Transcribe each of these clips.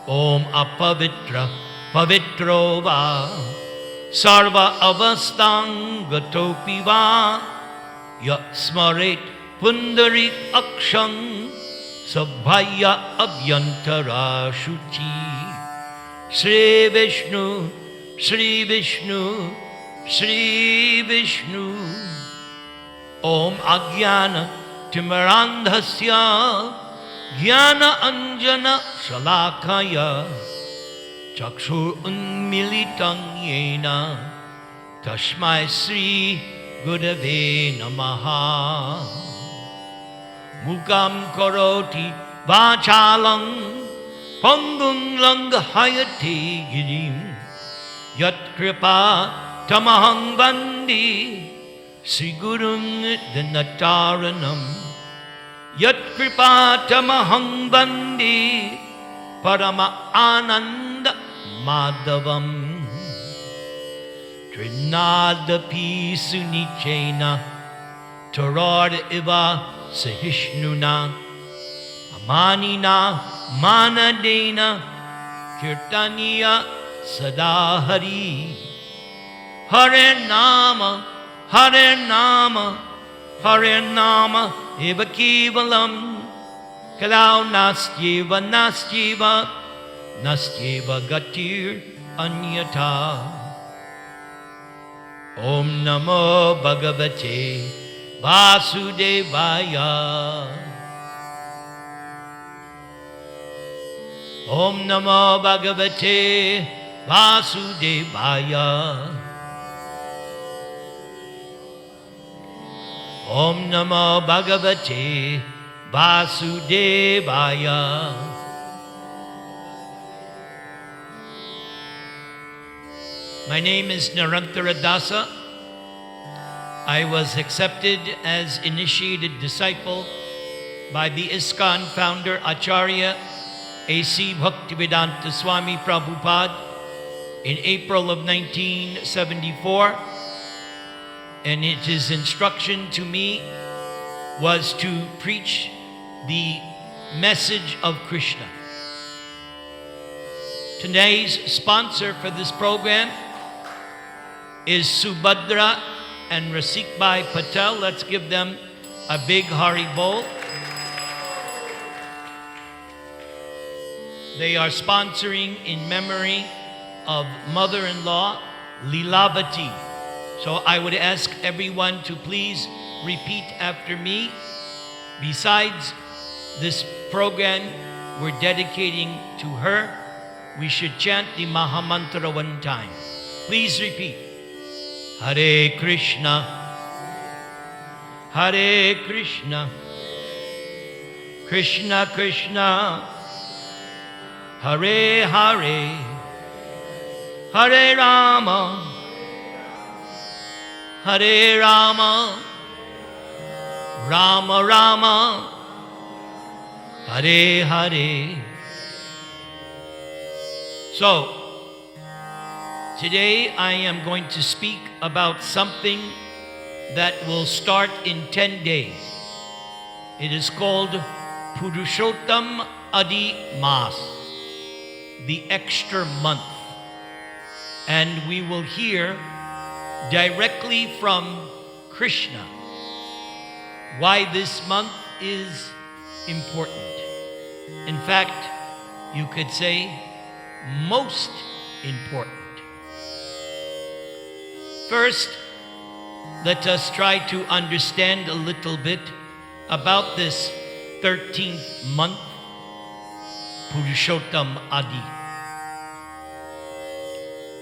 Om apavitra pavitro va sarva avastang gatopi va yat smaret pundarit akshang sabhaya abhyantara shuchi. Shri Vishnu, Shri Vishnu, Shri Vishnu. Om Ajnana Timirandhasya Jnana Anjana Shalakaya Chakshur Unmilitam Yena Tashmai Sri Gurave Namaha. Mukam Karoti Vachalam Pangung Langhayate Girim Yat Kripa Tamahang Bandi Sri Gurung Dinataranam Yat Kripa Tamahang Bandi Parama Ananda Madhavam Trinadapi Sunichena Tarad Iva Sahishnuna Amanina Manadena Kirtaniya Sadahari. Hare Nama, Hare Nama, Hare Nama Eva Kevalam Kalau Nastyeva Nastyeva Nastyeva Gatir Anyata. Om Namo Bhagavate Vasudevaya. Om Namo Bhagavate Vasudevaya. Om Namo Bhagavate Vasudevaya. My name is Narantara Dasa. I was accepted as initiated disciple by the ISKCON founder Acharya A.C. Bhaktivedanta Swami Prabhupada in April of 1974, and his instruction to me was to preach the message of Krishna. Today's sponsor for this program is Subhadra and Rasikbhai Patel. Let's give them a big Hari Bol. They are sponsoring in memory of mother-in-law Lilavati. So I would ask everyone to please repeat after me. Besides this program we're dedicating to her, we should chant the Mahamantra one time. Please repeat. Hare Krishna, Hare Krishna, Krishna Krishna, Hare Hare, Hare Rama, Hare Rama, Rama Rama, Hare Hare. So, today I am going to speak about something that will start in 10 days. It is called Purushottama-adhi-masa, the extra month. And we will hear directly from Krishna why this month is important. In fact, you could say most important. First, let us try to understand a little bit about this 13th month, Purushottama-adhi.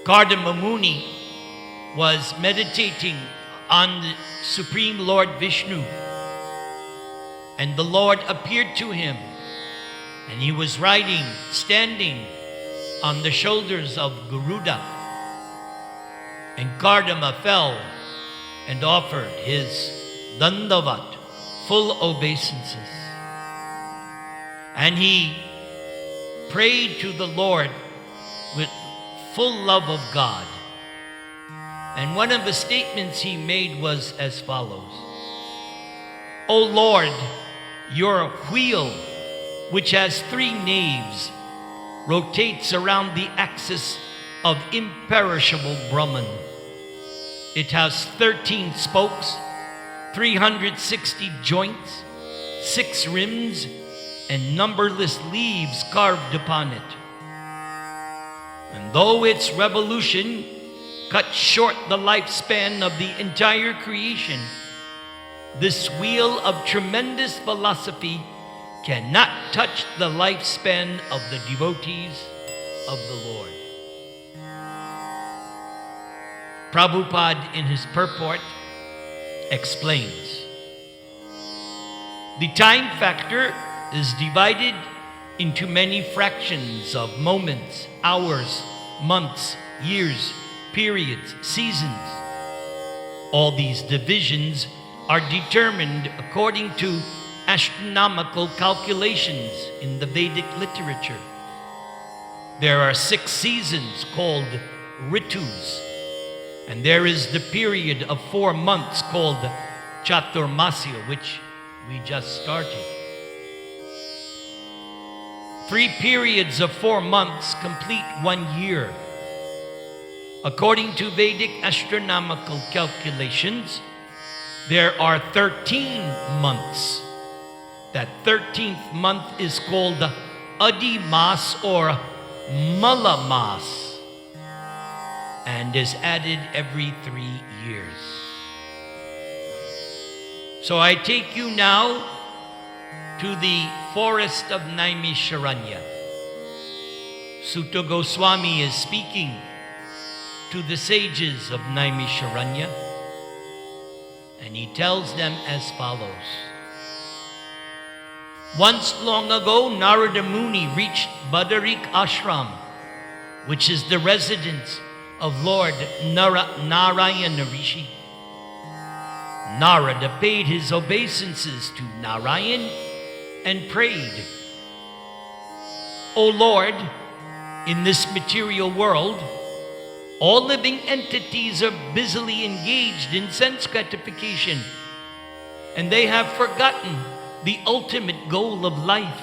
Kardama Muni was meditating on the Supreme Lord Vishnu, and the Lord appeared to him, and he was standing on the shoulders of Garuda. And Kardama fell and offered his dandavat, full obeisances. And he prayed to the Lord with full love of God. And one of the statements he made was as follows: O Lord, your wheel, which has 3 naves, rotates around the axis of imperishable Brahman. It has 13 spokes, 360 joints, 6 rims, and numberless leaves carved upon it. And though its revolution cut short the lifespan of the entire creation, this wheel of tremendous philosophy cannot touch the lifespan of the devotees of the Lord. Prabhupada, in his purport, explains, the time factor is divided into many fractions of moments, hours, months, years, periods, seasons. All these divisions are determined according to astronomical calculations in the Vedic literature. There are 6 seasons called ritus, and there is the period of 4 months called Chaturmasya, which we just started. 3 periods of 4 months complete 1 year. According to Vedic astronomical calculations, there are 13 months. That 13th month is called Adhi-masa or Malamas, and is added every 3 years. So I take you now to the forest of Naimisharanya. Sutta Goswami is speaking to the sages of Naimisharanya, and he tells them as follows. Once long ago, Narada Muni reached Badarik Ashram, which is the residence of Lord Narayana Rishi. Narada paid his obeisances to Narayan and prayed, O Lord, in this material world, all living entities are busily engaged in sense gratification, and they have forgotten the ultimate goal of life.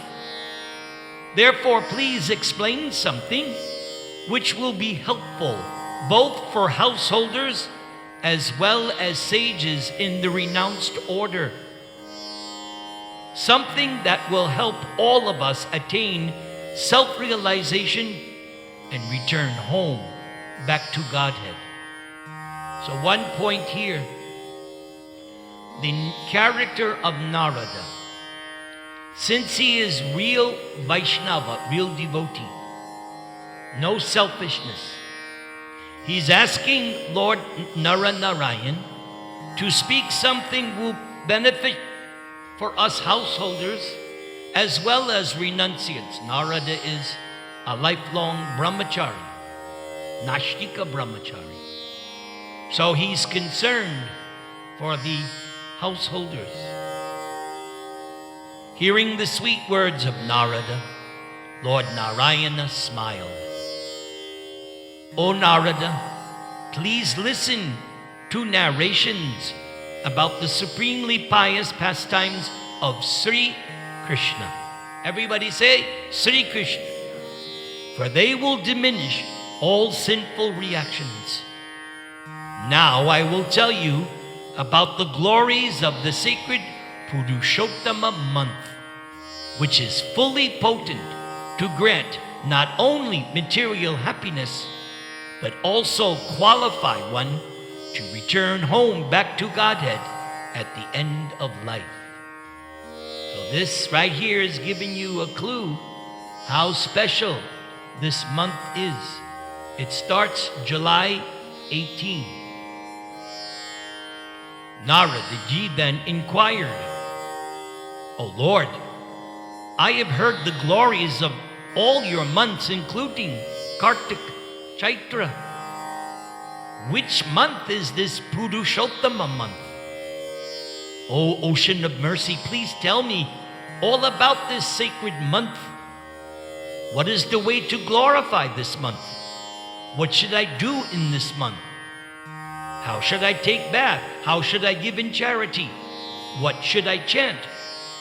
Therefore, please explain something which will be helpful both for householders as well as sages in the renounced order. Something that will help all of us attain self-realization and return home back to Godhead. So one point here, the character of Narada, since he is real Vaishnava, real devotee, no selfishness, he's asking Lord Narayan to speak something will benefit for us householders as well as renunciants. Narada is a lifelong brahmachari, Nashtika brahmachari. So he's concerned for the householders. Hearing the sweet words of Narada, Lord Narayana smiled. O Narada, please listen to narrations about the supremely pious pastimes of Sri Krishna. Everybody say, Sri Krishna. For they will diminish all sinful reactions. Now I will tell you about the glories of the sacred Purushottama month, which is fully potent to grant not only material happiness, but also qualify one to return home back to Godhead at the end of life. So this right here is giving you a clue how special this month is. It starts July 18. Narada Ji then inquired, O Lord, I have heard the glories of all your months, including Kartik, Chaitra. Which month is this Purushottama month? O Ocean of Mercy, please tell me all about this sacred month. What is the way to glorify this month? What should I do in this month? How should I take bath? How should I give in charity? What should I chant?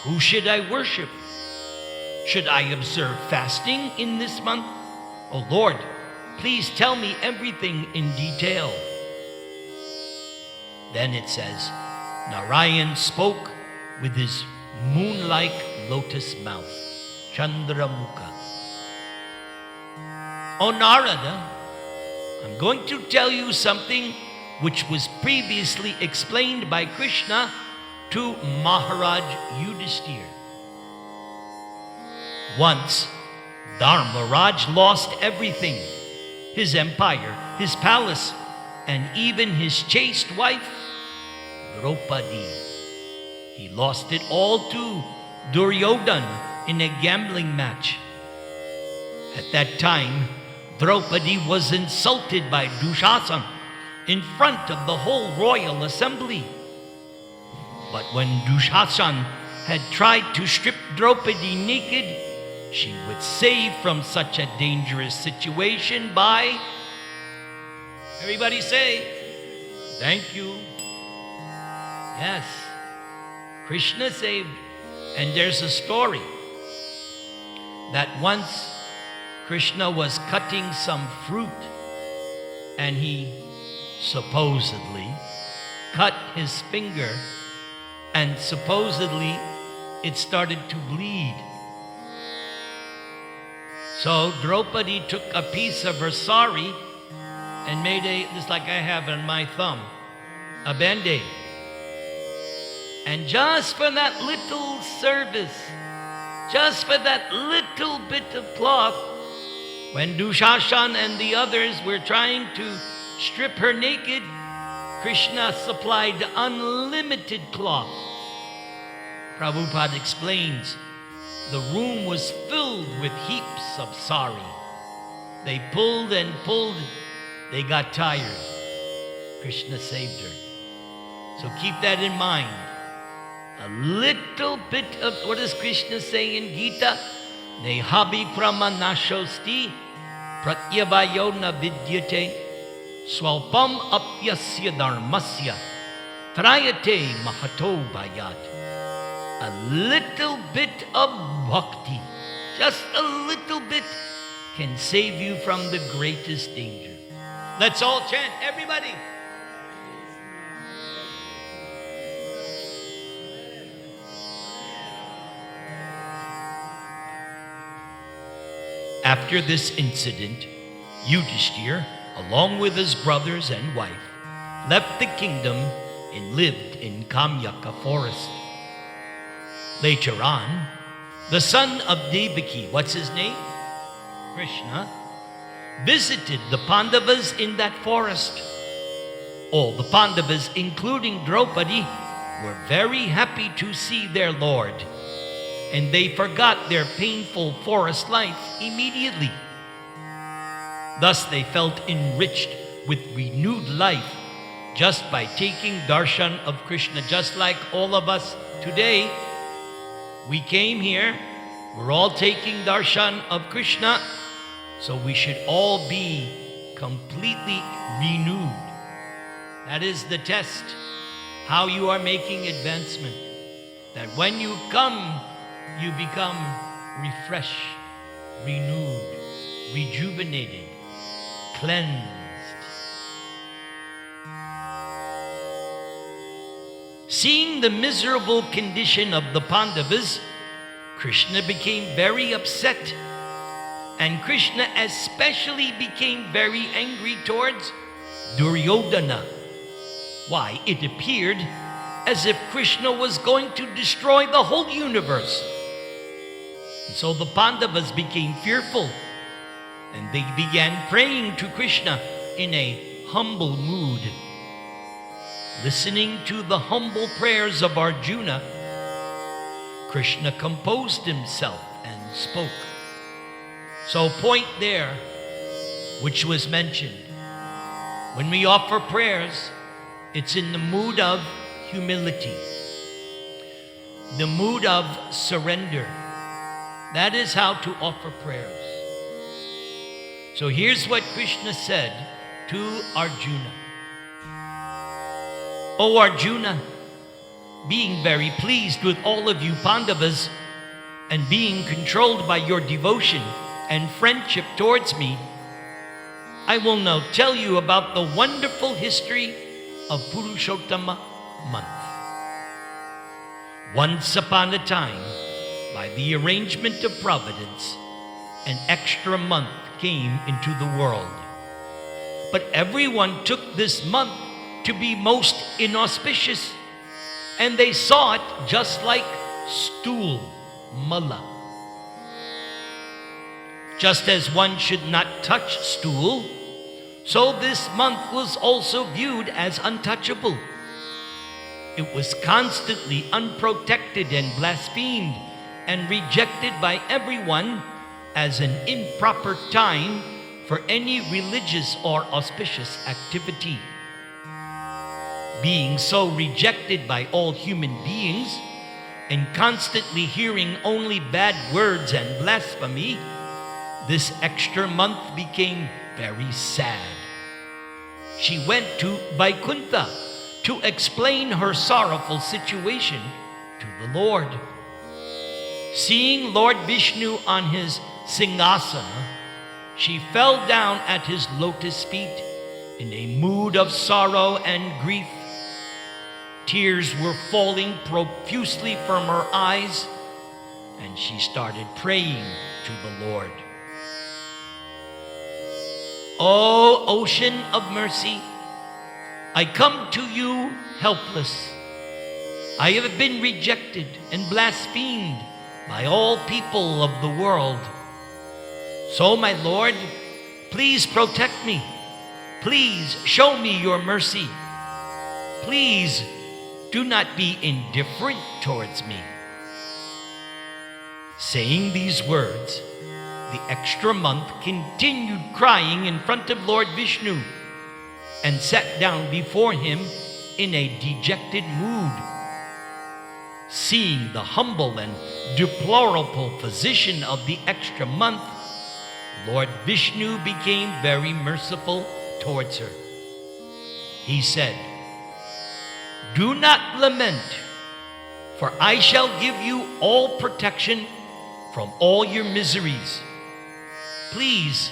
Who should I worship? Should I observe fasting in this month? Oh Lord, please tell me everything in detail. Then it says, Narayan spoke with his moon-like lotus mouth, Chandramukha. O Narada, I'm going to tell you something which was previously explained by Krishna to Maharaj Yudhishthira. Once, Dharmaraj lost everything, his empire, his palace, and even his chaste wife, Draupadi. He lost it all to Duryodhana in a gambling match. At that time, Draupadi was insulted by Dushasana in front of the whole royal assembly. But when Dushasana had tried to strip Draupadi naked, she was saved from such a dangerous situation by, everybody say, thank you. Yes, Krishna saved. And there's a story that once Krishna was cutting some fruit and he supposedly cut his finger and supposedly it started to bleed. So Draupadi took a piece of her sari and made just like I have on my thumb, a band-aid. And just for that little service, just for that little bit of cloth, when Dushasana and the others were trying to strip her naked, Krishna supplied unlimited cloth. Prabhupada explains, the room was filled with heaps of sari. They pulled and pulled, they got tired. Krishna saved her. So keep that in mind. A little bit of, what does Krishna say in Gita? Nehabi pramanashosti pratyavayo na vidyate swalpam apyasya dharmasya trayate mahato bhayat. A little bit of bhakti, just a little bit, can save you from the greatest danger. Let's all chant, everybody. After this incident, Yudhishthira, along with his brothers and wife, left the kingdom and lived in Kamyaka forest. Later on, the son of Devaki, what's his name? Krishna, visited the Pandavas in that forest. All the Pandavas, including Draupadi, were very happy to see their lord, and they forgot their painful forest life immediately. Thus they felt enriched with renewed life just by taking darshan of Krishna. Just like all of us today, we came here, we're all taking darshan of Krishna, so we should all be completely renewed. That is the test, how you are making advancement. That when you come, you become refreshed, renewed, rejuvenated, cleansed. Seeing the miserable condition of the Pandavas, Krishna became very upset. And Krishna especially became very angry towards Duryodhana. Why? It appeared as if Krishna was going to destroy the whole universe. And so the Pandavas became fearful, and they began praying to Krishna in a humble mood. Listening to the humble prayers of Arjuna, Krishna composed himself and spoke. So point there, which was mentioned. When we offer prayers, it's in the mood of humility, the mood of surrender. That is how to offer prayers. So here's what Krishna said to Arjuna. O Arjuna, being very pleased with all of you Pandavas, and being controlled by your devotion and friendship towards me, I will now tell you about the wonderful history of Purushottama month. Once upon a time, by the arrangement of providence, an extra month came into the world. But everyone took this month to be most inauspicious, and they saw it just like stool, mala. Just as one should not touch stool, so this month was also viewed as untouchable. It was constantly unprotected and blasphemed and rejected by everyone as an improper time for any religious or auspicious activity. Being so rejected by all human beings and constantly hearing only bad words and blasphemy, this extra month became very sad. She went to Vaikuntha to explain her sorrowful situation to the Lord. Seeing Lord Vishnu on his Singasana, she fell down at his lotus feet in a mood of sorrow and grief. Tears were falling profusely from her eyes, and she started praying to the Lord. O ocean of mercy, I come to you helpless. I have been rejected and blasphemed by all people of the world. So, my Lord, please protect me. Please show me your mercy. Please do not be indifferent towards me. Saying these words, the extra month continued crying in front of Lord Vishnu and sat down before him in a dejected mood. Seeing the humble and deplorable position of the extra month, Lord Vishnu became very merciful towards her. He said, "Do not lament, for I shall give you all protection from all your miseries. Please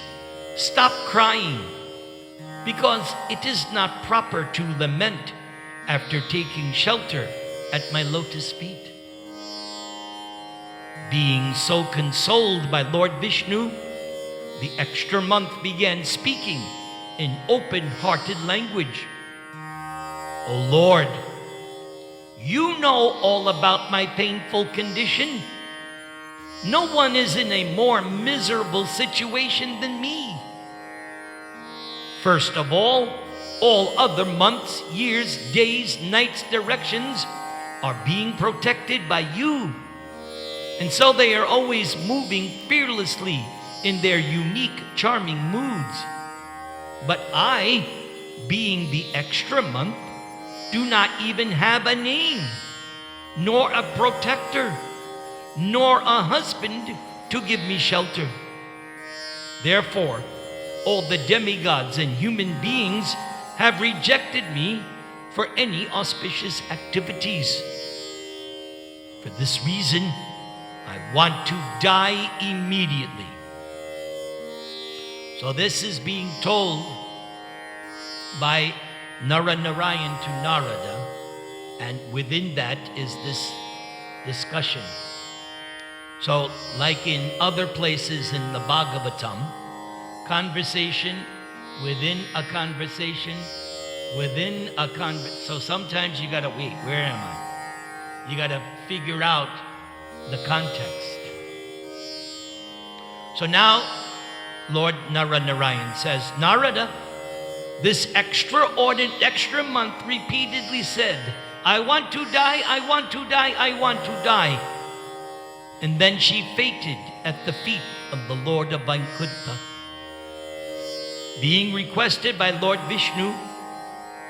stop crying, because it is not proper to lament after taking shelter at my lotus feet." Being so consoled by Lord Vishnu, the extra month began speaking in open-hearted language. "O Lord, you know all about my painful condition. No one is in a more miserable situation than me. First of all other months, years, days, nights, directions are being protected by you. And so they are always moving fearlessly in their unique, charming moods. But I, being the extra month, do not even have a name, nor a protector, nor a husband to give me shelter. Therefore, all the demigods and human beings have rejected me for any auspicious activities. For this reason, I want to die immediately." So this is being told by RadhaRaman to Narada, and within that is this discussion. So, like in other places in the Bhagavatam, conversation within a conversation within a so sometimes you gotta wait, where am I? You gotta figure out the context. So now, Lord RadhaRaman says, "Narada, this extra month repeatedly said, 'I want to die, I want to die, I want to die.' And then she fainted at the feet of the Lord of Vaikuntha. Being requested by Lord Vishnu,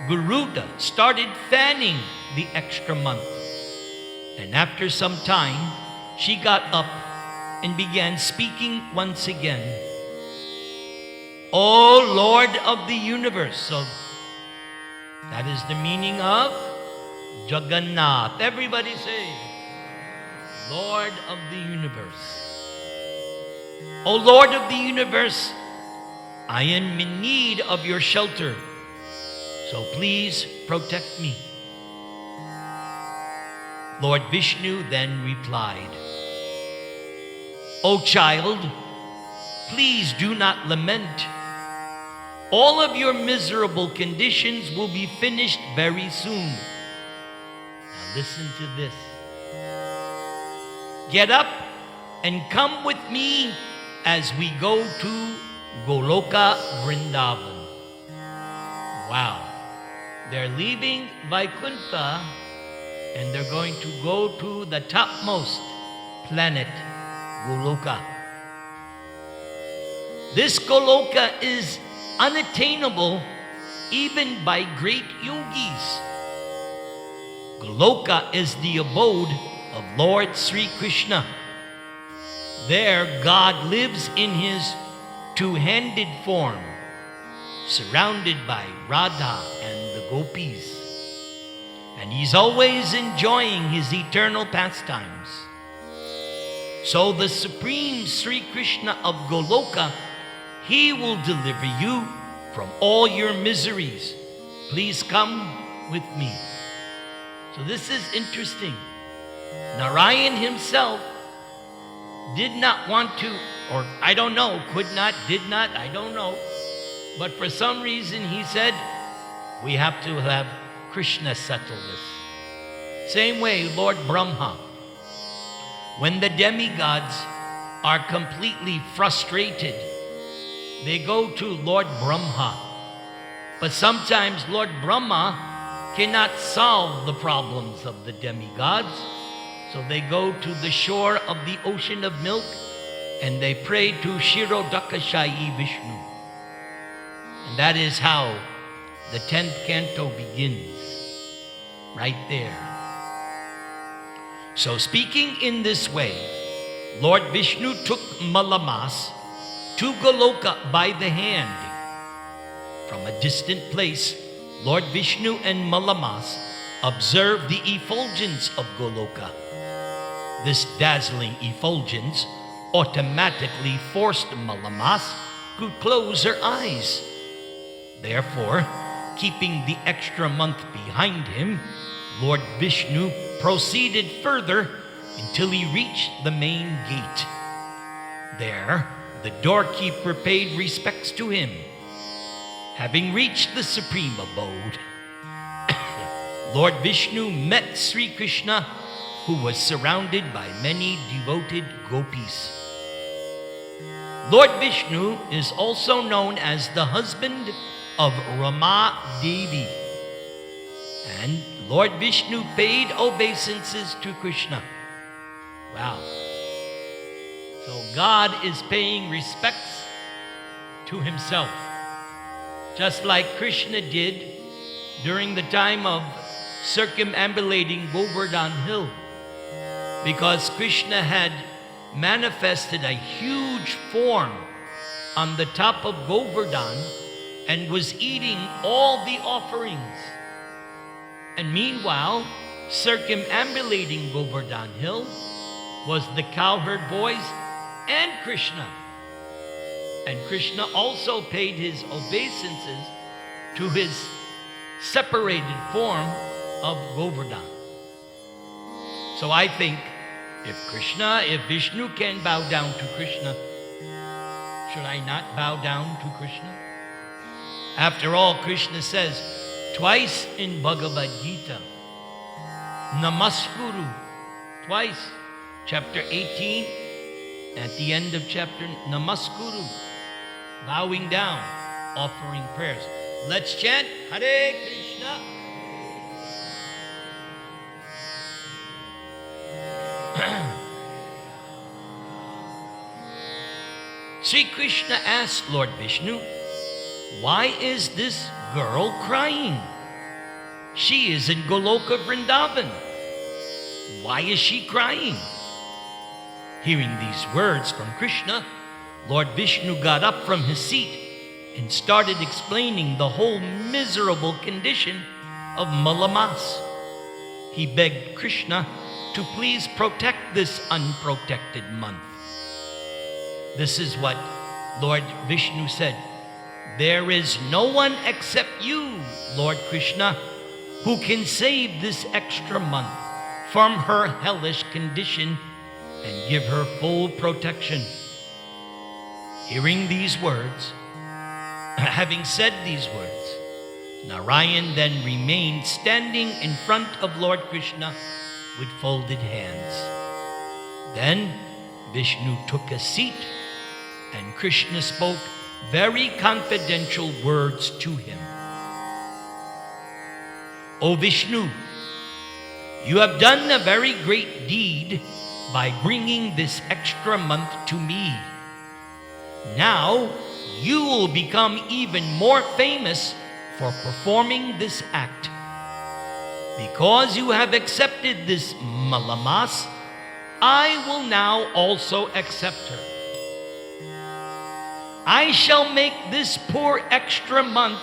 Garuda started fanning the extra month. And after some time, she got up and began speaking once again. 'O Lord of the universe.'" So that is the meaning of Jagannath. Everybody say, Lord of the universe. O Lord of the universe, I am in need of your shelter, so please protect me. Lord Vishnu then replied, O child, please do not lament. All of your miserable conditions will be finished very soon. Now listen to this. Get up and come with me as we go to Goloka Vrindavan. Wow. They're leaving Vaikuntha and they're going to go to the topmost planet, Goloka. This Goloka is unattainable even by great yogis. Goloka is the abode of Lord Sri Krishna. There, God lives in his two-handed form, surrounded by Radha and the gopis. And he's always enjoying his eternal pastimes. So the Supreme Sri Krishna of Goloka, he will deliver you from all your miseries. Please come with me. So this is interesting. Narayan himself did not want to, or I don't know, could not, did not, I don't know. But for some reason he said, we have to have Krishna settle this. Same way, Lord Brahma. When the demigods are completely frustrated, they go to Lord Brahma. But sometimes Lord Brahma cannot solve the problems of the demigods. So they go to the shore of the ocean of milk and they pray to Kshirodakashayi Vishnu. And that is how the 10th canto begins. Right there. So speaking in this way, Lord Vishnu took Malamas to Goloka by the hand. From a distant place, Lord Vishnu and Malamas observed the effulgence of Goloka. This dazzling effulgence automatically forced Malamas to close her eyes. Therefore, keeping the extra month behind him, Lord Vishnu proceeded further until he reached the main gate. There, the doorkeeper paid respects to him. Having reached the supreme abode, Lord Vishnu met Sri Krishna, who was surrounded by many devoted gopis. Lord Vishnu is also known as the husband of Rama Devi. And Lord Vishnu paid obeisances to Krishna. Wow. So God is paying respects to himself. Just like Krishna did during the time of circumambulating Govardhan Hill. Because Krishna had manifested a huge form on the top of Govardhan and was eating all the offerings. And meanwhile, circumambulating Govardhan Hill was the cowherd boys and Krishna. And Krishna also paid his obeisances to his separated form of Govardhan. So I think if Vishnu can bow down to Krishna, should I not bow down to Krishna? After all, Krishna says twice in Bhagavad Gita, Namaskuru, twice, chapter 18, at the end of chapter, Namaskuru, bowing down, offering prayers. Let's chant Hare Krishna. Sri Krishna asked Lord Vishnu, why is this girl crying? She is in Goloka Vrindavan. Why is she crying? Hearing these words from Krishna, Lord Vishnu got up from his seat and started explaining the whole miserable condition of Malamas. He begged Krishna to please protect this unprotected month. This is what Lord Vishnu said. There is no one except you, Lord Krishna, who can save this extra month from her hellish condition and give her full protection. Hearing these words, having said these words, Narayan then remained standing in front of Lord Krishna with folded hands. Then Vishnu took a seat and Krishna spoke very confidential words to him. O Vishnu, you have done a very great deed by bringing this extra month to me. Now you will become even more famous for performing this act. Because you have accepted this Malamas, I will now also accept her. I shall make this poor extra month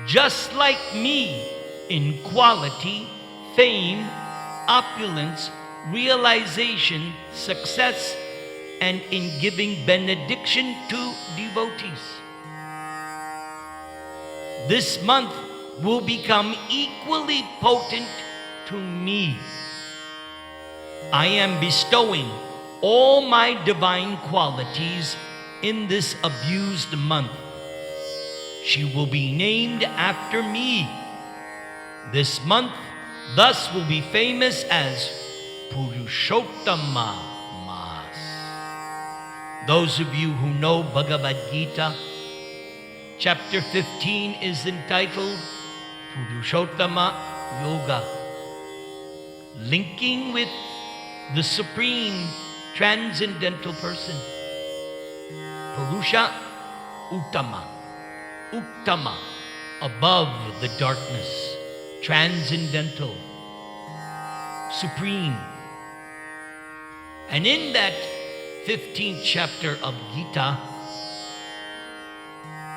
just like me in quality, fame, opulence, realization, success, and in giving benediction to devotees. This month will become equally potent to me. I am bestowing all my divine qualities in this abused month. She will be named after me. This month thus will be famous as Purushottama-adhi-masa. Those of you who know Bhagavad Gita, chapter 15 is entitled Purushottama Yoga, linking with the supreme transcendental person. Purusha Uttama, Uttama, above the darkness, transcendental, supreme. And in that 15th chapter of Gita,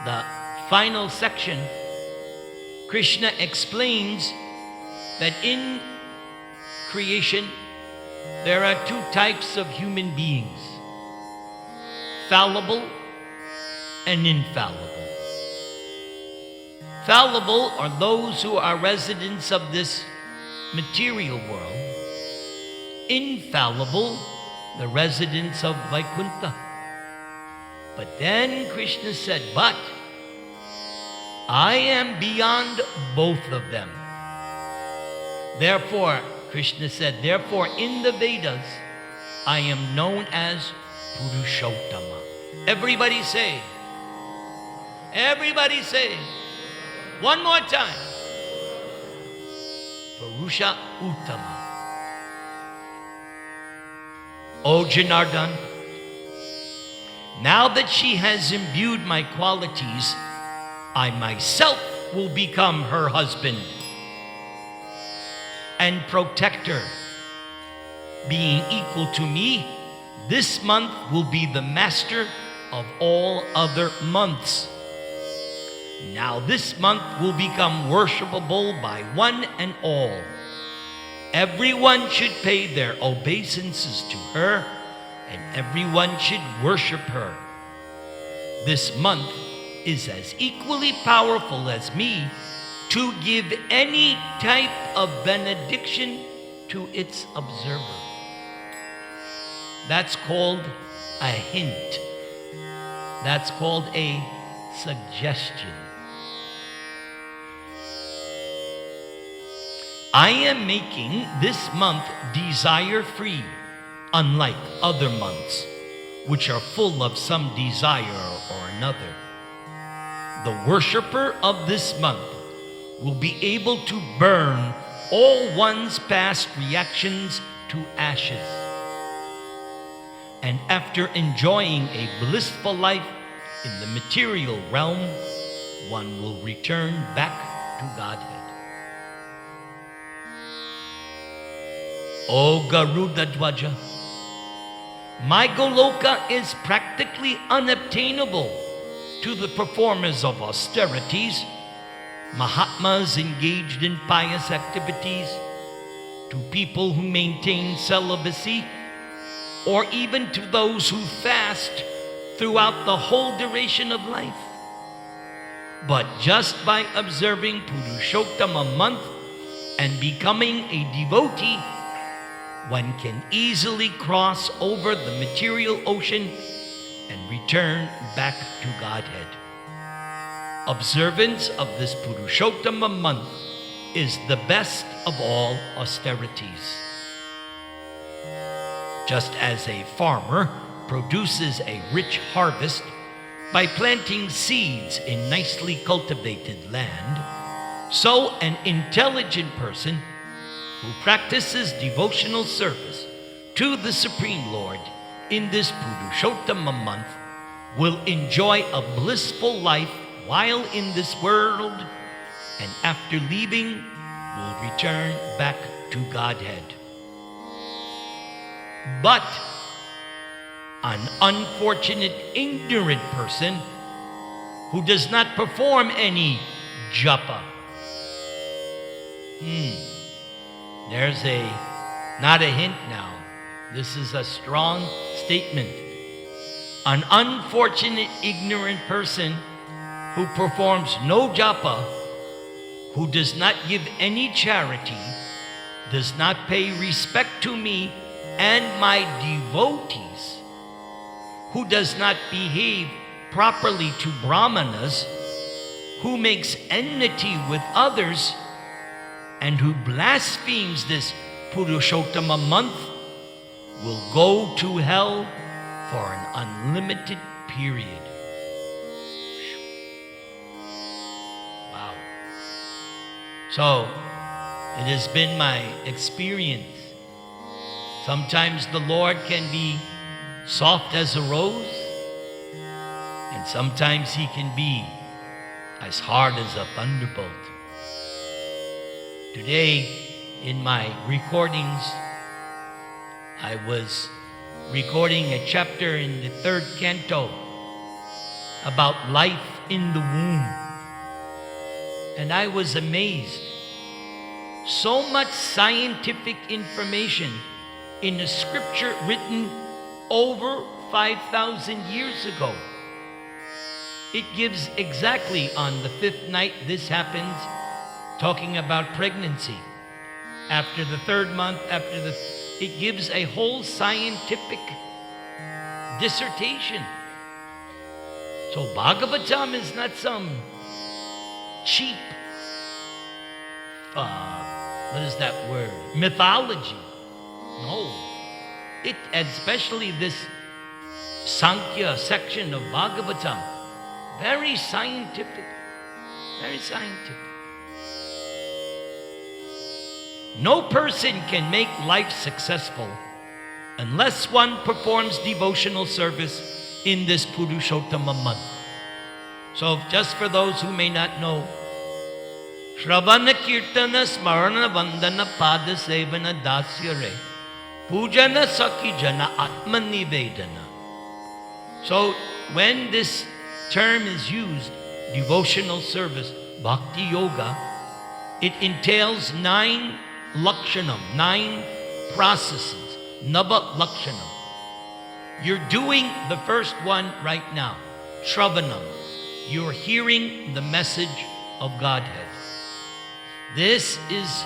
the final section, Krishna explains that in creation there are two types of human beings: fallible and infallible. Fallible are those who are residents of this material world. Infallible, the residents of Vaikuntha. But then Krishna said, but I am beyond both of them. Therefore, Krishna said, therefore in the Vedas, I am known as Purushottama. Everybody say, one more time. Purusha Uttama. O Janardhan, now that she has imbued my qualities, I myself will become her husband and protector. Being equal to me, this month will be the master of all other months. Now this month will become worshipable by one and all. Everyone should pay their obeisances to her, and everyone should worship her. This month is as equally powerful as me to give any type of benediction to its observer. That's called a hint. That's called a suggestion. I am making this month desire-free, unlike other months, which are full of some desire or another. The worshipper of this month will be able to burn all one's past reactions to ashes. And after enjoying a blissful life in the material realm, one will return back to Godhead. O Garuda Dwaja, my Goloka is practically unobtainable to the performers of austerities, Mahatmas engaged in pious activities, to people who maintain celibacy, or even to those who fast throughout the whole duration of life. But just by observing Purushottama month and becoming a devotee, one can easily cross over the material ocean and return back to Godhead. Observance of this Purushottama month is the best of all austerities. Just as a farmer produces a rich harvest by planting seeds in nicely cultivated land, so an intelligent person who practices devotional service to the Supreme Lord in this Purushottama month will enjoy a blissful life while in this world, and after leaving will return back to Godhead. But an unfortunate, ignorant person who does not perform any japa. There's not a hint now. This is a strong statement. An unfortunate, ignorant person who performs no japa, who does not give any charity, does not pay respect to me and my devotees, who does not behave properly to brahmanas, who makes enmity with others, and who blasphemes this Purushottama month, will go to hell for an unlimited period. Wow. So, it has been my experience. Sometimes the Lord can be soft as a rose, and sometimes He can be as hard as a thunderbolt. Today, in my recordings, I was recording a chapter in the 3rd canto about life in the womb. And I was amazed. So much scientific information in a scripture written over 5,000 years ago. It gives exactly on the 5th night this happens, talking about pregnancy. After the 3rd month, it gives a whole scientific dissertation. So Bhagavatam is not some cheap, what is that word? Mythology. No. It, especially this Sankhya section of Bhagavatam, very scientific. Very scientific. No person can make life successful unless one performs devotional service in this Purushottama month. So just for those who may not know, Shravana Kirtana Smarana Vandana Pada Sevana Dasyare Pujana Sakhi Jana Atma Nivedana. So when this term is used, devotional service, Bhakti Yoga, it entails 9 lakshanam, 9 processes, Nava lakshanam. You're doing the first one right now, Shravanam. You're hearing the message of Godhead. This is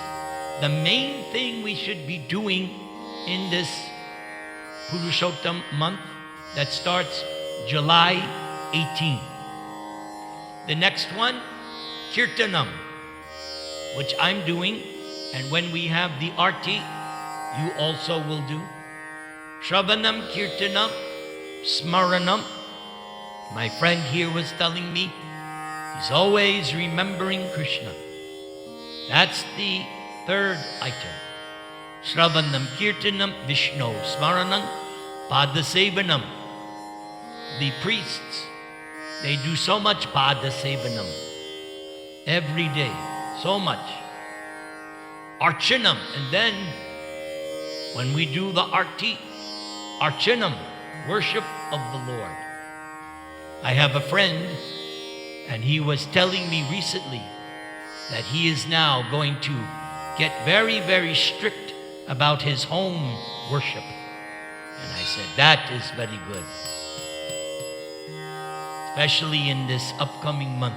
the main thing we should be doing in this Purushottam month that starts July 18. The next one, Kirtanam, which I'm doing, and when we have the arti, you also will do. Shravanam, Kirtanam, Smaranam. My friend here was telling me he's always remembering Krishna. That's the 3rd item. Shravanam, Kirtanam, Vishnu, Smaranam, Padasevanam. The priests, they do so much Padasevanam every day, so much. Archanam, and then when we do the arti, Archanam, worship of the Lord. I have a friend, and he was telling me recently that he is now going to get very, very strict about his home worship. And I said, that is very good. Especially in this upcoming month.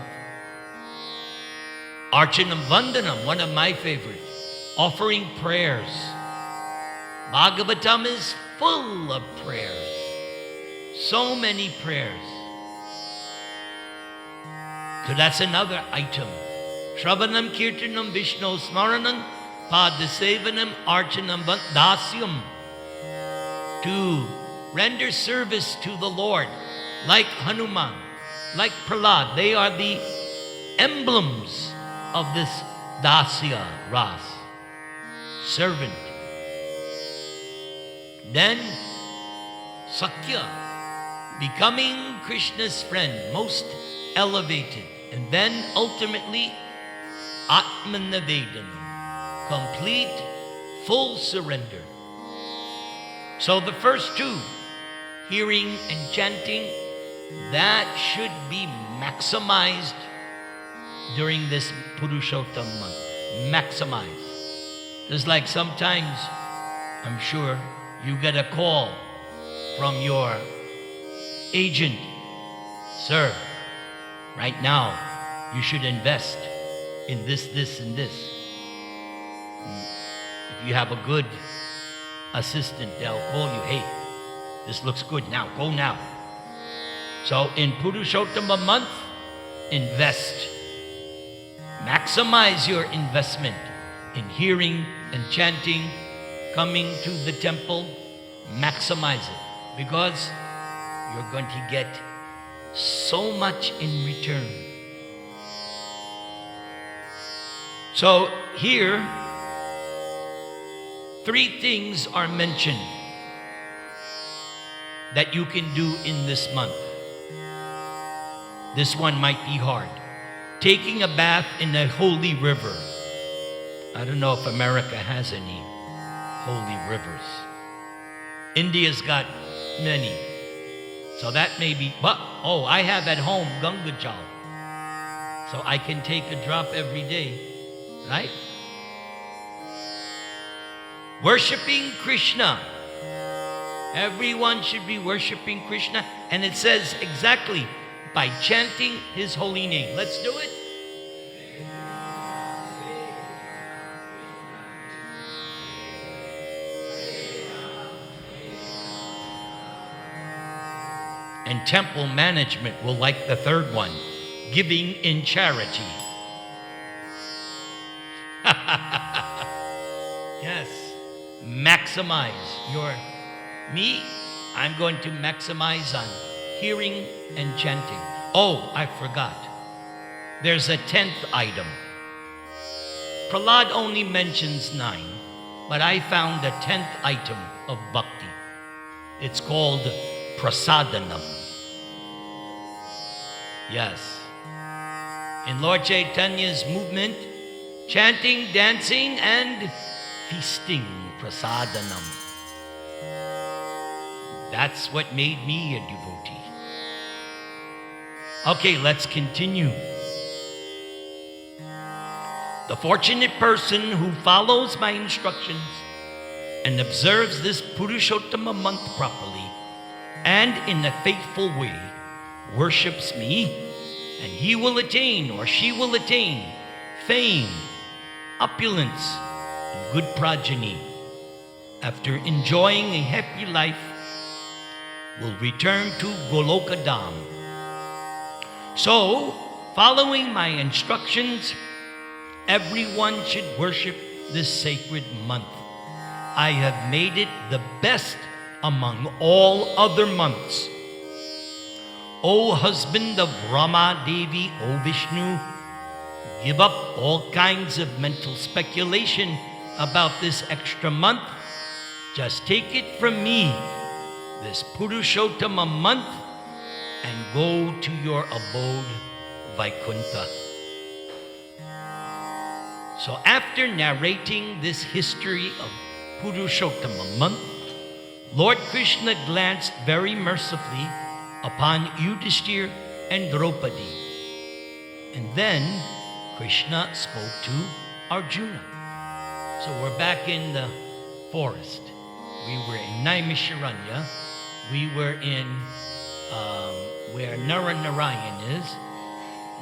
Archanam Vandanam, one of my favorites. Offering prayers. Bhagavatam is full of prayers. So many prayers. So that's another item. Shravanam Kirtanam Vishnu Smaranam Padasevanam Archanam Dasyam. To render service to the Lord, like Hanuman, like Prahlad. They are the emblems of this Dasya Ras, servant. Then Sakya, becoming Krishna's friend, most elevated. And then ultimately Atmanavedanam, complete, full surrender. So the first two, hearing and chanting, that should be maximized during this Purushottama month. Maximized. Just like sometimes, I'm sure, you get a call from your agent. Sir, right now, you should invest in this, this, and this. If you have a good assistant, they'll call you, hey, this looks good now, go now. So in Purushottama month, invest. Maximize your investment in hearing and chanting, coming to the temple. Maximize it, because you're going to get so much in return. So here, 3 things are mentioned that you can do in this month. This one might be hard. Taking a bath in a holy river. I don't know if America has any holy rivers. India's got many. So that may be, but, I have at home Ganga Jal. So I can take a drop every day, right? Worshipping Krishna. Everyone should be worshiping Krishna. And it says exactly, by chanting his holy name. Let's do it. And temple management will like the third one, giving in charity. Yes, maximize your, I'm going to maximize on hearing and chanting. I forgot. There's a 10th item. Prahlad only mentions 9, but I found a 10th item of bhakti. It's called prasadanam. Yes. In Lord Chaitanya's movement, chanting, dancing, and feasting, prasadanam. That's what made me a devotee. Okay, let's continue. The fortunate person who follows my instructions and observes this Purushottama month properly and in a faithful way worships me, and he will attain, or she will attain, fame, opulence, and good progeny. After enjoying a happy life, will return to Goloka Dham. So, following my instructions, everyone should worship this sacred month. I have made it the best among all other months. O husband of Rama Devi, O Vishnu, give up all kinds of mental speculation about this extra month. Just take it from me, this Purushottama month, and go to your abode, Vaikuntha. So after narrating this history of Purushottama month, Lord Krishna glanced very mercifully upon Yudhishthir and Draupadi. And then Krishna spoke to Arjuna. So we're back in the forest. We were in Naimisharanya. We were in where Narayan is.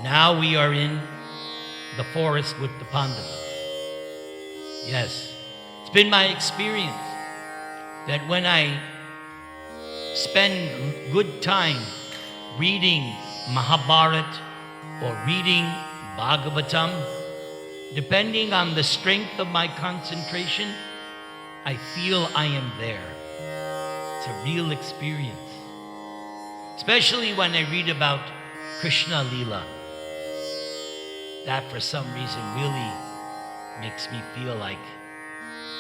Now we are in the forest with the Pandavas. Yes, it's been my experience that when I spend good time reading Mahabharata or reading Bhagavatam, depending on the strength of my concentration, I feel I am there. It's a real experience. Especially when I read about Krishna Leela. That for some reason really makes me feel like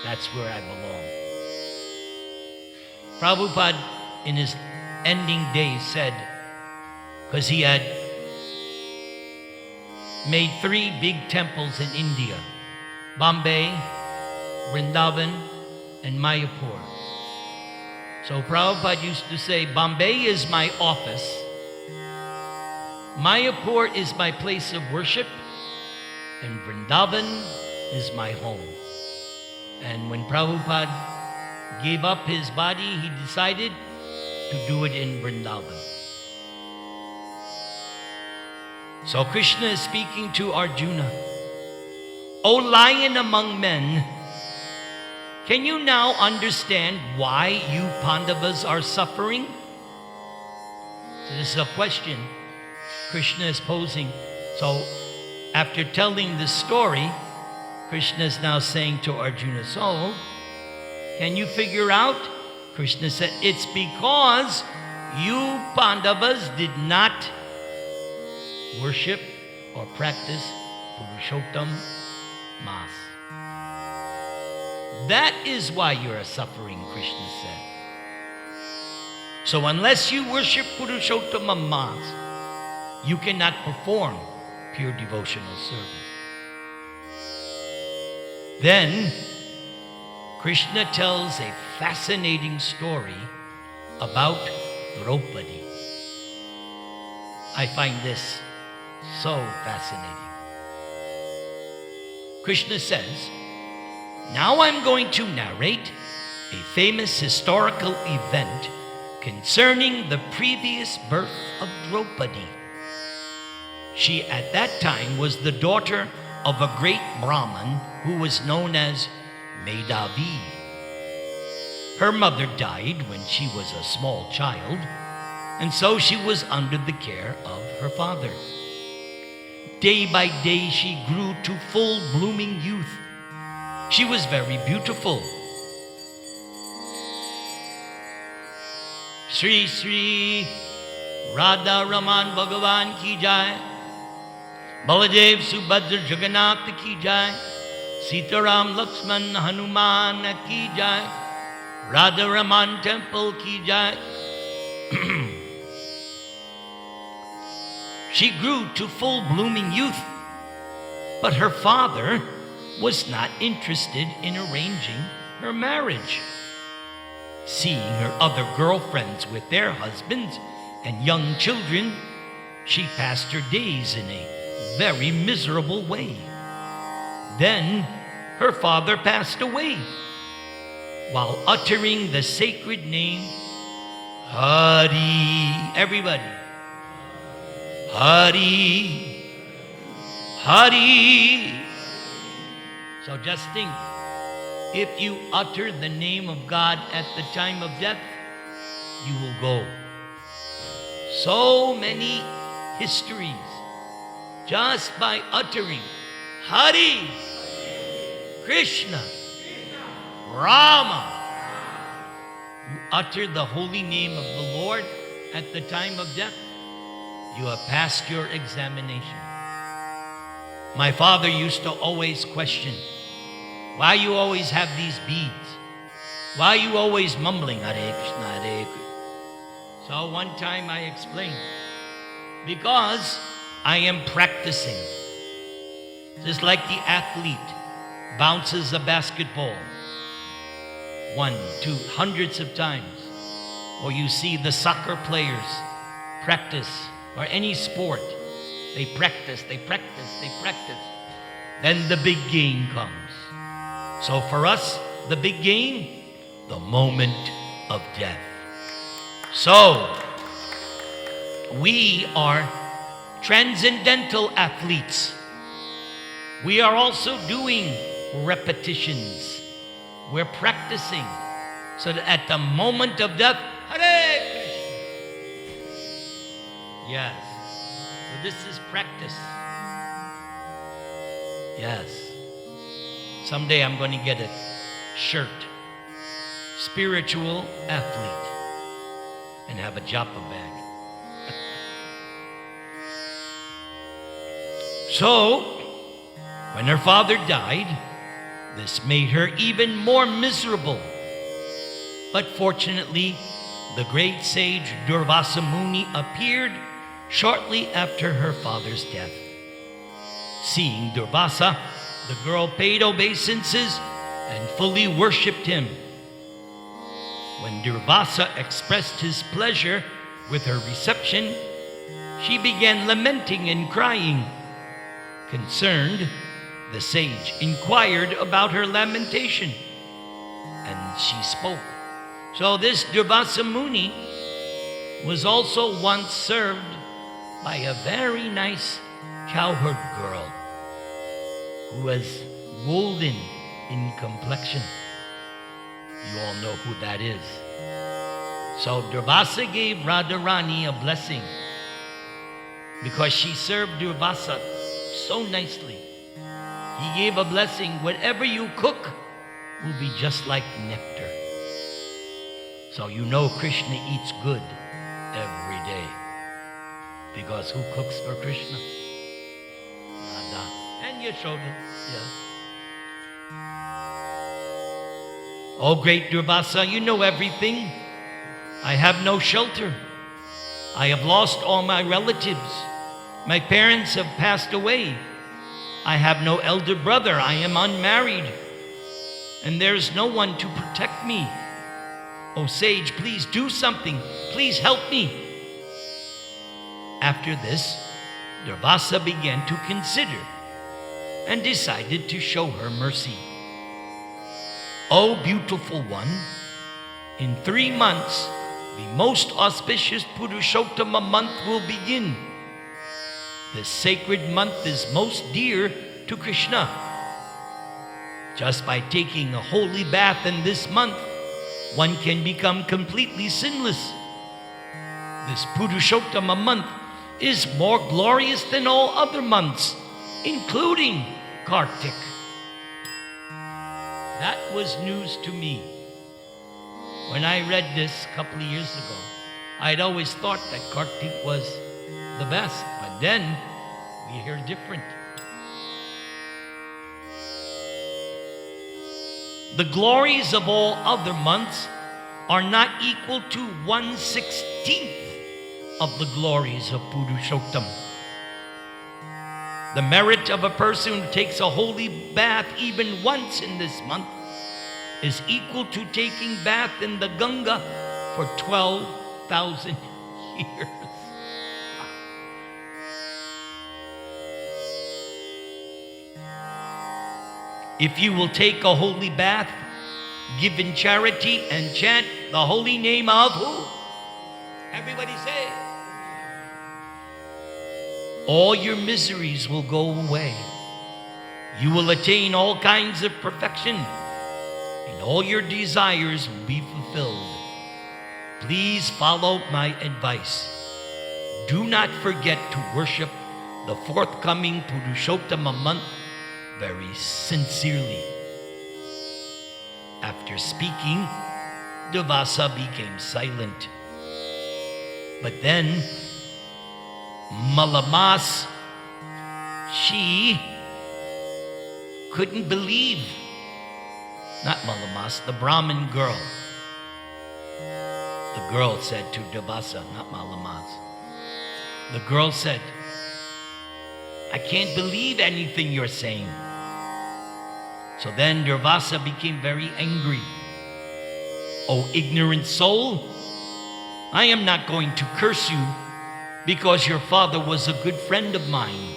that's where I belong. Prabhupada in his ending days said, because he had made 3 big temples in India, Bombay, Vrindavan, and Mayapur. So Prabhupada used to say, Bombay is my office, Mayapur is my place of worship, and Vrindavan is my home. And when Prabhupada gave up his body, he decided to do it in Vrindavan. So Krishna is speaking to Arjuna. O lion among men, can you now understand why you Pandavas are suffering? So this is a question Krishna is posing. So after telling this story, Krishna is now saying to Arjuna, so can you figure out? Krishna said, it's because you Pandavas did not worship or practice Purushottama-adhi-masa. That is why you are suffering, Krishna said. So unless you worship Purushottama-adhi-masa, you cannot perform pure devotional service. Then Krishna tells a fascinating story about Draupadi. I find this so fascinating. Krishna says, now I'm going to narrate a famous historical event concerning the previous birth of Draupadi. She at that time was the daughter of a great Brahmin who was known as Medhavi. Her mother died when she was a small child, and so she was under the care of her father. Day by day she grew to full blooming youth. She was very beautiful. Shri Shri RadhaRaman Bhagavan ki jai, Baladev Subhadra Jagannath ki jai, Sitaram Lakshman Hanuman ki jai, RadhaRaman temple ki jai. She grew to full blooming youth, but her father was not interested in arranging her marriage. Seeing her other girlfriends with their husbands and young children, she passed her days in a very miserable way. Then her father passed away while uttering the sacred name Hari. Everybody. Hari. Hari. So just think, if you utter the name of God at the time of death, you will go. So many histories just by uttering Hari, Krishna, Rama. You utter the holy name of the Lord at the time of death, you have passed your examination. My father used to always question, why you always have these beads? Why you always mumbling Hare Krishna, Hare Krishna? So one time I explained, because I am practicing. Just like the athlete bounces a basketball 1, 2, hundreds of times. Or you see the soccer players practice, or any sport. They practice, they practice, they practice. Then the big game comes. So for us, the big game? The moment of death. So, we are transcendental athletes. We are also doing repetitions. We're practicing so that at the moment of death, Hare Krishna. Yes. So this is practice. Yes. Someday I'm going to get a shirt. Spiritual athlete. And have a japa bag. So, when her father died, this made her even more miserable. But fortunately, the great sage Durvasa Muni appeared shortly after her father's death. Seeing Durvasa, the girl paid obeisances and fully worshipped him. When Durvasa expressed his pleasure with her reception, she began lamenting and crying. Concerned, the sage inquired about her lamentation, and she spoke. So this Durvasa Muni was also once served by a very nice cowherd girl who was golden in complexion. You all know who that is. So Durvasa gave RadhaRani a blessing because she served Durvasa so nicely. He gave a blessing. Whatever you cook will be just like nectar. So you know Krishna eats good every day. Because who cooks for Krishna? Radha and Yashoda. Yes. Oh, great Durvasa, you know everything. I have no shelter. I have lost all my relatives. My parents have passed away. I have no elder brother. I am unmarried. And there's no one to protect me. Oh, sage, please do something. Please help me. After this, Durvasa began to consider and decided to show her mercy. Oh, beautiful one, in 3 months, the most auspicious Purushottama month will begin. This sacred month is most dear to Krishna. Just by taking a holy bath in this month, one can become completely sinless. This Purushottama month is more glorious than all other months, including Kartik. That was news to me. When I read this a couple of years ago, I'd always thought that Kartik was the best, but then we hear different. The glories of all other months are not equal to 1/16 of the glories of Purushottam. The merit of a person who takes a holy bath even once in this month is equal to taking bath in the Ganga for 12,000 years. If you will take a holy bath, give in charity, and chant the holy name of who? Everybody say. All your miseries will go away. You will attain all kinds of perfection, and all your desires will be fulfilled. Please follow my advice. Do not forget to worship the forthcoming Purushottama month very sincerely. After speaking, Durvasa became silent. But then, Malamas, she couldn't believe. Not Malamas, the Brahmin girl. The girl said to Durvasa, not Malamas. The girl said, I can't believe anything you're saying. So then Durvasa became very angry. O ignorant soul, I am not going to curse you because your father was a good friend of mine.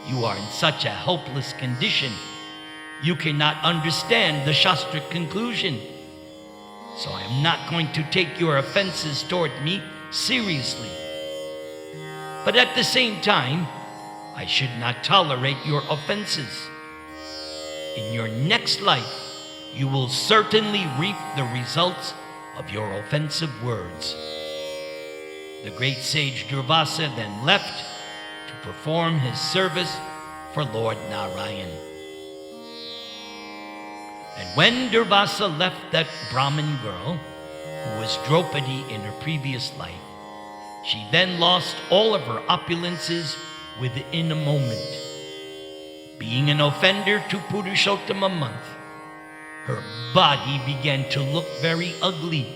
You are in such a helpless condition you cannot understand the Shastric conclusion. So I am not going to take your offenses toward me seriously. But at the same time, I should not tolerate your offenses. In your next life, you will certainly reap the results of your offensive words. The great sage Durvasa then left to perform his service for Lord Narayan. And when Durvasa left that Brahmin girl, who was Draupadi in her previous life, she then lost all of her opulences within a moment. Being an offender to Purushottama month, her body began to look very ugly,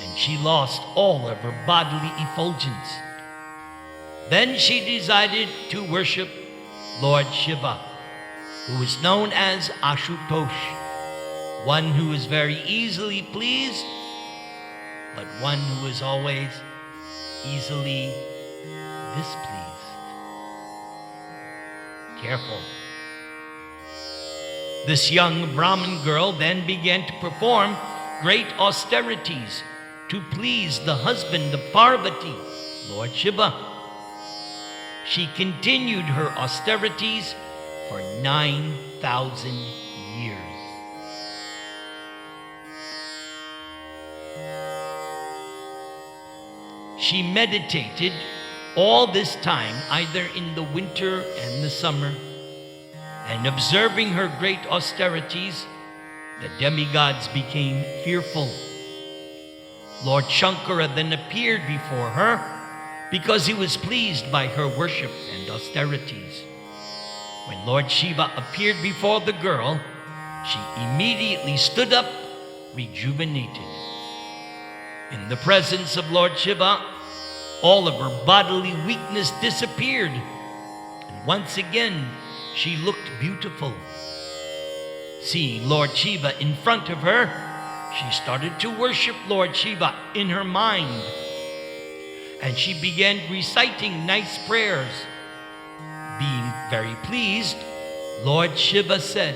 and she lost all of her bodily effulgence. Then she decided to worship Lord Shiva, who is known as Ashutosh, one who is very easily pleased, but one who is always easily displeased. Careful. This young Brahmin girl then began to perform great austerities to please the husband of Parvati, Lord Shiva. She continued her austerities for 9,000 years. She meditated all this time, either in the winter and the summer, and observing her great austerities, the demigods became fearful. Lord Shankara then appeared before her because he was pleased by her worship and austerities. When Lord Shiva appeared before the girl, she immediately stood up, rejuvenated. In the presence of Lord Shiva, all of her bodily weakness disappeared, and once again she looked beautiful. Seeing Lord Shiva in front of her, she started to worship Lord Shiva in her mind, and she began reciting nice prayers. Being very pleased, Lord Shiva said,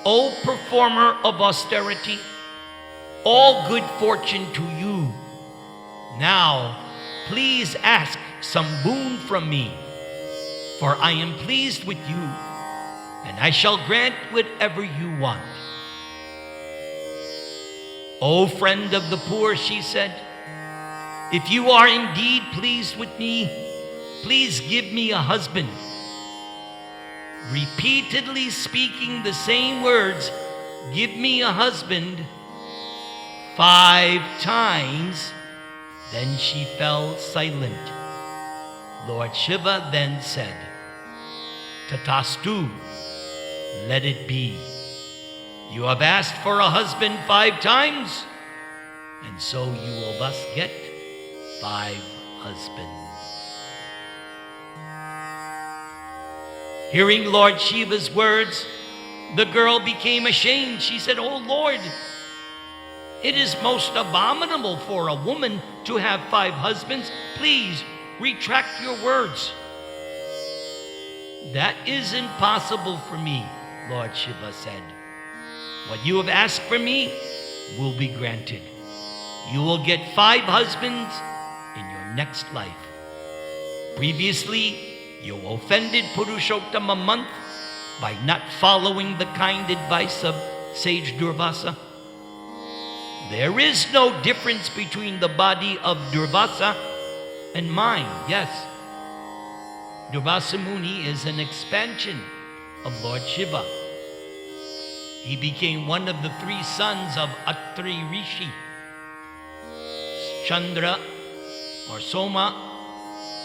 "O performer of austerity, all good fortune to you. Now, please ask some boon from me, for I am pleased with you, and I shall grant whatever you want." "O friend of the poor," she said, "if you are indeed pleased with me, please give me a husband." Repeatedly speaking the same words, "Give me a husband," 5 times, then she fell silent. Lord Shiva then said, "Tatastu, let it be. You have asked for a husband 5 times, and so you will thus get 5 husbands." Hearing Lord Shiva's words, the girl became ashamed. She said, "Oh Lord, it is most abominable for a woman to have 5 husbands. Please retract your words." "That is impossible for me," Lord Shiva said. "What you have asked for me will be granted. You will get 5 husbands in your next life. Previously, you offended Purushottama month by not following the kind advice of sage Durvasa. There is no difference between the body of Durvasa and mine. Yes, Durvasa Muni is an expansion of Lord Shiva. He became one of the 3 sons of Atri Rishi, Chandra or Soma,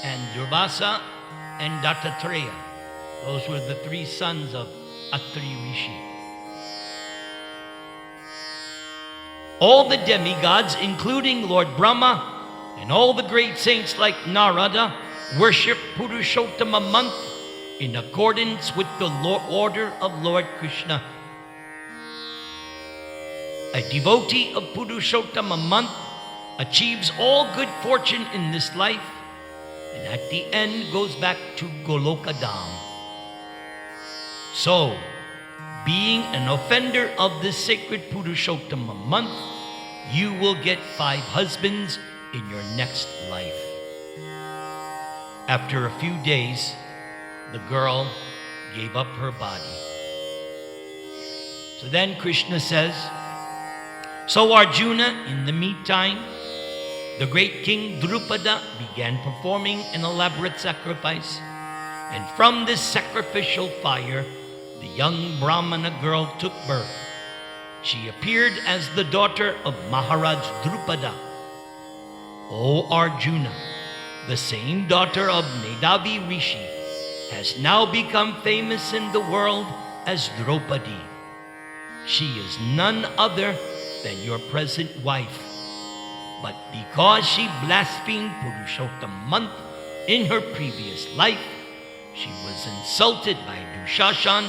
and Durvasa and Dattatreya. Those were the 3 sons of Atri Rishi. All the demigods, including Lord Brahma and all the great saints like Narada, worship Purushottama month in accordance with the order of Lord Krishna. A devotee of Purushottama month achieves all good fortune in this life, and at the end goes back to Goloka Dham. So, being an offender of this sacred Purushottama month, you will get 5 husbands in your next life. After a few days, the girl gave up her body. So then Krishna says, so Arjuna, in the meantime, the great king Drupada began performing an elaborate sacrifice. And from this sacrificial fire, the young Brahmana girl took birth. She appeared as the daughter of Maharaj Drupada. O Arjuna, the same daughter of Medavi Rishi, has now become famous in the world as Draupadi. She is none other than your present wife. But because she blasphemed Purushottama month in her previous life, she was insulted by Dushashan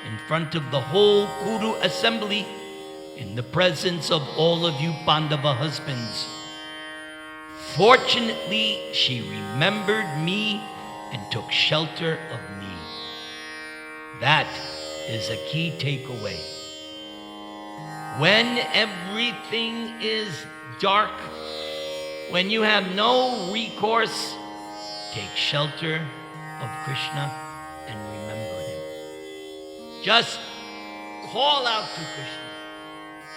in front of the whole Kuru assembly in the presence of all of you Pandava husbands. Fortunately, she remembered me and took shelter of me. That is a key takeaway. When everything is dark, when you have no recourse, take shelter of Krishna and remember him. Just call out to Krishna.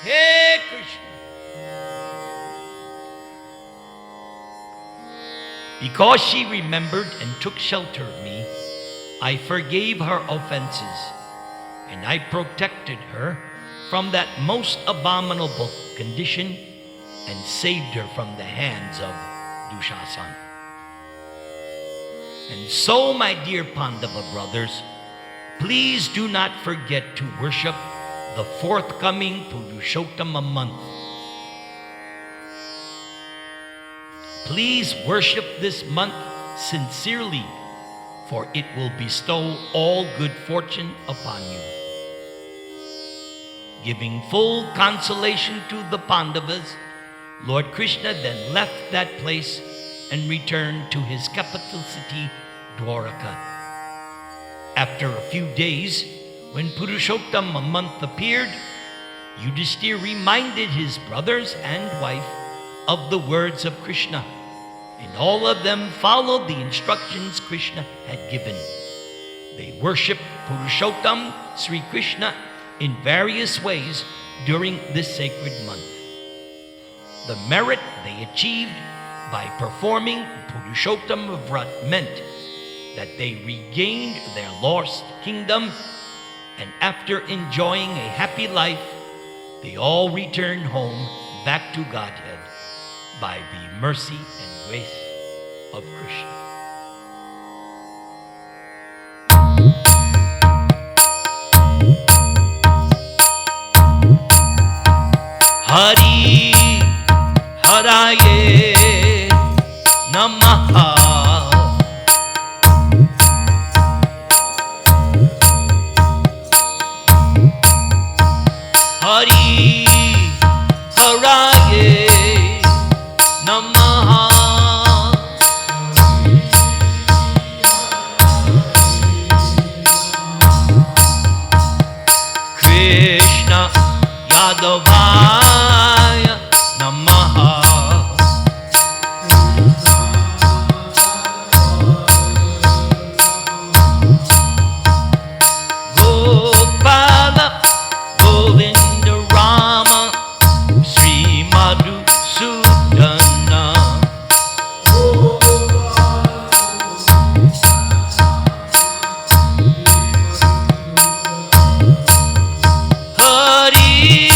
Hey Krishna. Because she remembered and took shelter of me, I forgave her offenses, and I protected her from that most abominable condition and saved her from the hands of Dushasan. And so, my dear Pandava brothers, please do not forget to worship the forthcoming Purushottama month. Please worship this month sincerely, for it will bestow all good fortune upon you. Giving full consolation to the Pandavas, Lord Krishna then left that place and returned to his capital city, Dwaraka. After a few days, when Purushottama month appeared, Yudhishthira reminded his brothers and wife of the words of Krishna, and all of them followed the instructions Krishna had given. They worshiped Purushottam, Sri Krishna, in various ways during this sacred month. The merit they achieved by performing Purushottama Vrat meant that they regained their lost kingdom, and after enjoying a happy life, they all returned home back to Godhead by the mercy and grace of Krishna. Hari Haraye Namaha. Hari Haraye Namaha. Krishna Yadavaya Namaha. Gopala Govinda Rama Sri Madhusudana. Hari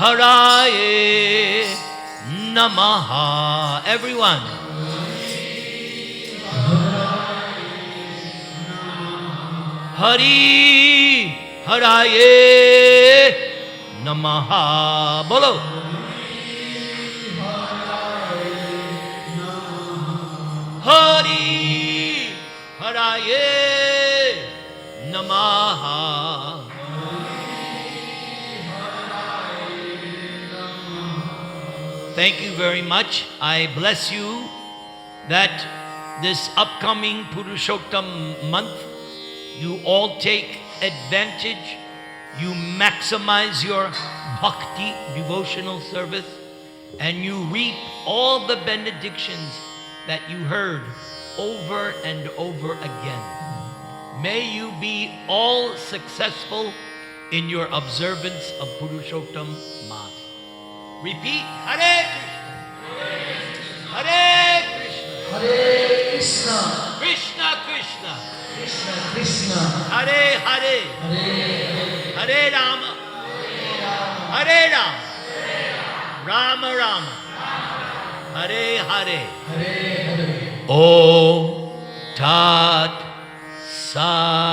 Haraye Namaha. Everyone. Hari Haraye Namaha. Bolo. Hari Haraye Namaha. Thank you very much. I bless you that this upcoming Purushottam month, you all take advantage, you maximize your bhakti, devotional service, and you reap all the benedictions that you heard over and over again. May you be all successful in your observance of Purushottama-adhi-masa. Repeat, Hare Krishna, Hare Krishna, Hare Krishna, Krishna Krishna, Krishna Krishna, Hare Hare, Hare Hare Rama, Hare Rama, Rama Rama, Hare Hare, Hare Hare. Om Tat Sat.